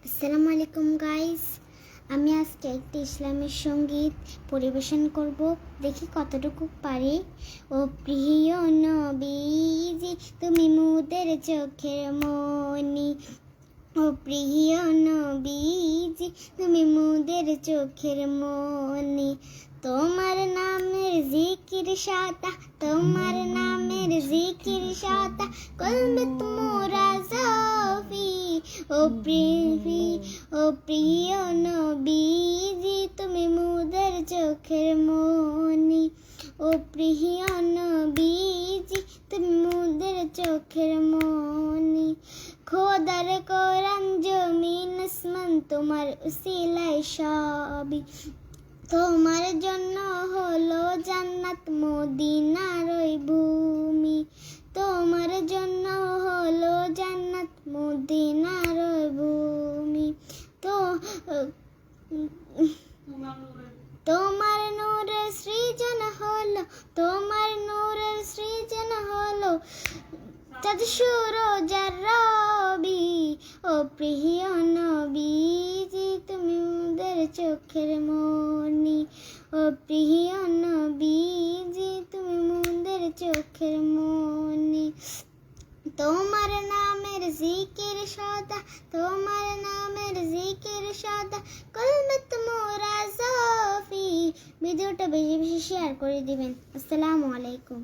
আসসালামু আলাইকুম গাইস, আমি আজকে একটি ইসলামিক সঙ্গীত পরিবেশন করব। দেখি কতটুকু পারি। ও প্রিয় নবীজি, তুমি মোদের চোখের মনি। ও প্রিয় নবীজি, তুমি মোদের চোখের মনি। তোমার নামের জিকির সাতা, তোমার নামের জিকির সাতা, কলবে তোমরা জাফি। ও প্রিয় নবীজি, তুমি মোদের চোখের মনি। ও প্রিয় নবীজি, তুমি মোদের চোখের মনি। খোদার কোরআন জমিন আসমান তোমার উসিলায় সবই। তোমার জন্য হলো জান্নাত মদিনার ওই ভূমি। তোমার জন্য হলো জান্নাত মদিনার ওই ভূমি। তো তোমার নূরের সৃজন হলো, তোমার নূরের সৃজন হলো চাঁদ সূরজ আর রবি। ও প্রিয় নবীজি, তুমি মোদের চোখের মনি। ও প্রিয় নবীজি, তুমি মোদের চোখের মনি। তোমার নামের জিকির সদা, তোমার নামের জিকির সদা, কলবে তোমরা জাফি। ভিডিওটা বেশি বেশি শেয়ার করে দিবেন। আসসালামু আলাইকুম।